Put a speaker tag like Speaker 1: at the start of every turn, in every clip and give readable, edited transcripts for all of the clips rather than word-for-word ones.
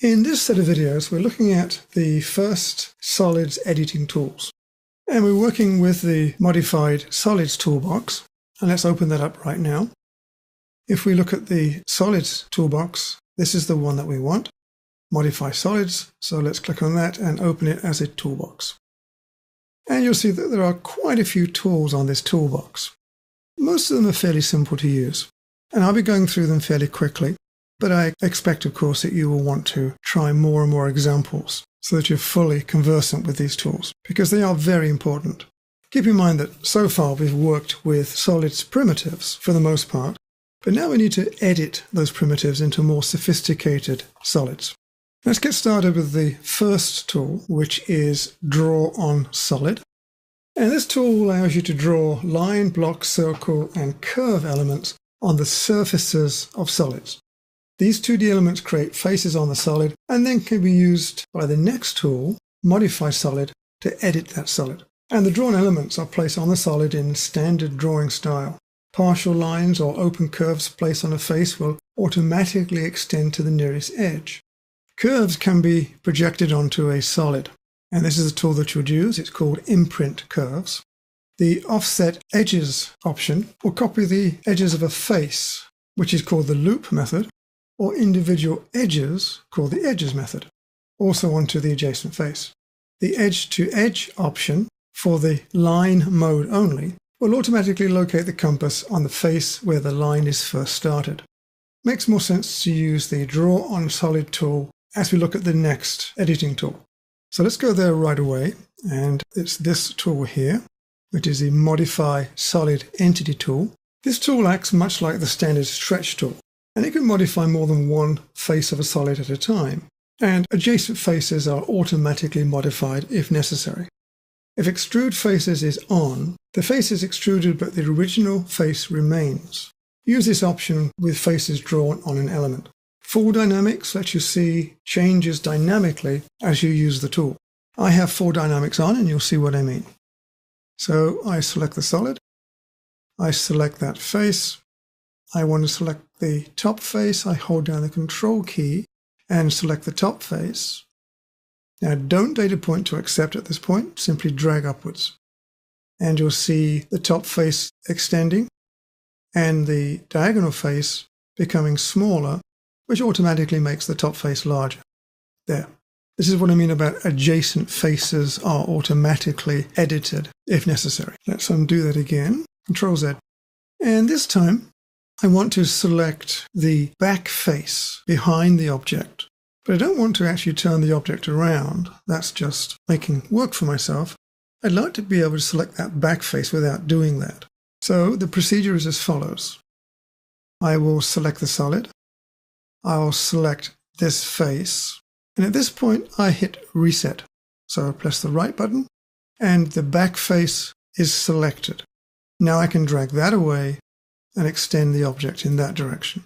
Speaker 1: In this set of videos, we're looking at the first Solids editing tools. And we're working with the modified Solids toolbox. And let's open that up right now. If we look at the Solids toolbox, this is the one that we want. Modify Solids. So let's click on that and open it as a toolbox. And you'll see that there are quite a few tools on this toolbox. Most of them are fairly simple to use. And I'll be going through them fairly quickly. But I expect, of course, that you will want to try more and more examples so that you're fully conversant with these tools, because they are very important. Keep in mind that so far we've worked with Solids primitives for the most part, but now we need to edit those primitives into more sophisticated solids. Let's get started with the first tool, which is Draw on Solid. And this tool allows you to draw line, block, circle, and curve elements on the surfaces of solids. These 2D elements create faces on the solid and then can be used by the next tool, Modify Solid, to edit that solid. And the drawn elements are placed on the solid in standard drawing style. Partial lines or open curves placed on a face will automatically extend to the nearest edge. Curves can be projected onto a solid, and this is the tool that you'll use. It's called Imprint Curves. The Offset Edges option will copy the edges of a face, which is called the Loop method, or individual edges, called the Edges method, also onto the adjacent face. The Edge-to-Edge option for the line mode only will automatically locate the compass on the face where the line is first started. Makes more sense to use the Draw on Solid tool as we look at the next editing tool. So let's go there right away, and it's this tool here, which is the Modify Solid Entity tool. This tool acts much like the standard Stretch tool, and it can modify more than one face of a solid at a time, and adjacent faces are automatically modified if necessary. If Extrude Faces is on, the face is extruded but the original face remains. Use this option with faces drawn on an element. Full Dynamics lets you see changes dynamically as you use the tool. I have Full Dynamics on and you'll see what I mean. So I select the solid, I select that face, I want to select the top face. I hold down the Control key and select the top face. Now don't data point to accept at this point, simply drag upwards. And you'll see the top face extending and the diagonal face becoming smaller, which automatically makes the top face larger. There. This is what I mean about adjacent faces are automatically edited if necessary. Let's undo that again. Control Z. And this time, I want to select the back face behind the object, but I don't want to actually turn the object around. That's just making work for myself. I'd like to be able to select that back face without doing that. So the procedure is as follows. I will select the solid. I'll select this face. And at this point, I hit Reset. So I press the right button, and the back face is selected. Now I can drag that away and extend the object in that direction.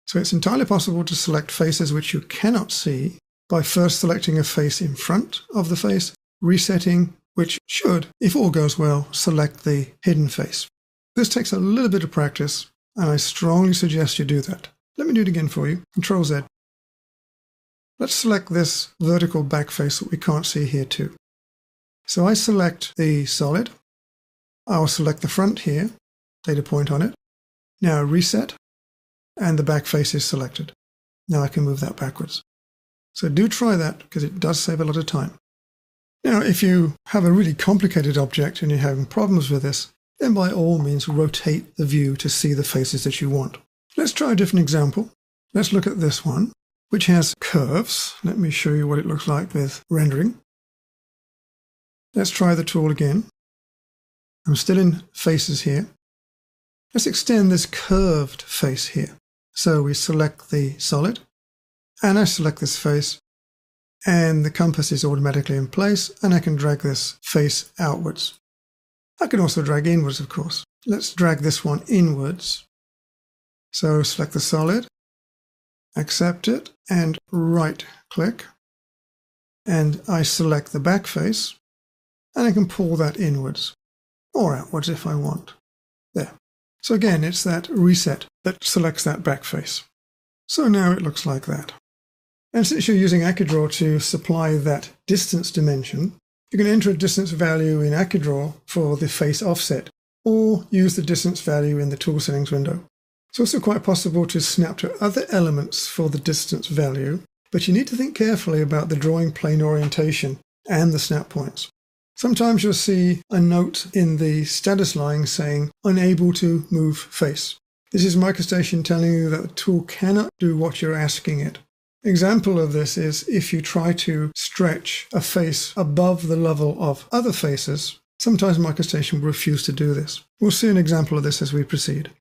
Speaker 1: So it's entirely possible to select faces which you cannot see by first selecting a face in front of the face, resetting, which should, if all goes well, select the hidden face. This takes a little bit of practice, and I strongly suggest you do that. Let me do it again for you. Control Z. Let's select this vertical back face that we can't see here too. So I select the solid. I'll select the front here, data point on it. Now reset, and the back face is selected. Now I can move that backwards. So do try that, because it does save a lot of time. Now, if you have a really complicated object and you're having problems with this, then by all means rotate the view to see the faces that you want. Let's try a different example. Let's look at this one, which has curves. Let me show you what it looks like with rendering. Let's try the tool again. I'm still in faces here. Let's extend this curved face here. So we select the solid, and I select this face, and the compass is automatically in place, and I can drag this face outwards. I can also drag inwards, of course. Let's drag this one inwards. So select the solid, accept it, and right-click, and I select the back face, and I can pull that inwards, or outwards if I want. There. So again, it's that reset that selects that back face. So now it looks like that. And since you're using AccuDraw to supply that distance dimension, you can enter a distance value in AccuDraw for the face offset, or use the distance value in the tool settings window. It's also quite possible to snap to other elements for the distance value, but you need to think carefully about the drawing plane orientation and the snap points. Sometimes you'll see a note in the status line saying unable to move face. This is MicroStation telling you that the tool cannot do what you're asking it. Example of this is if you try to stretch a face above the level of other faces, sometimes MicroStation will refuse to do this. We'll see an example of this as we proceed.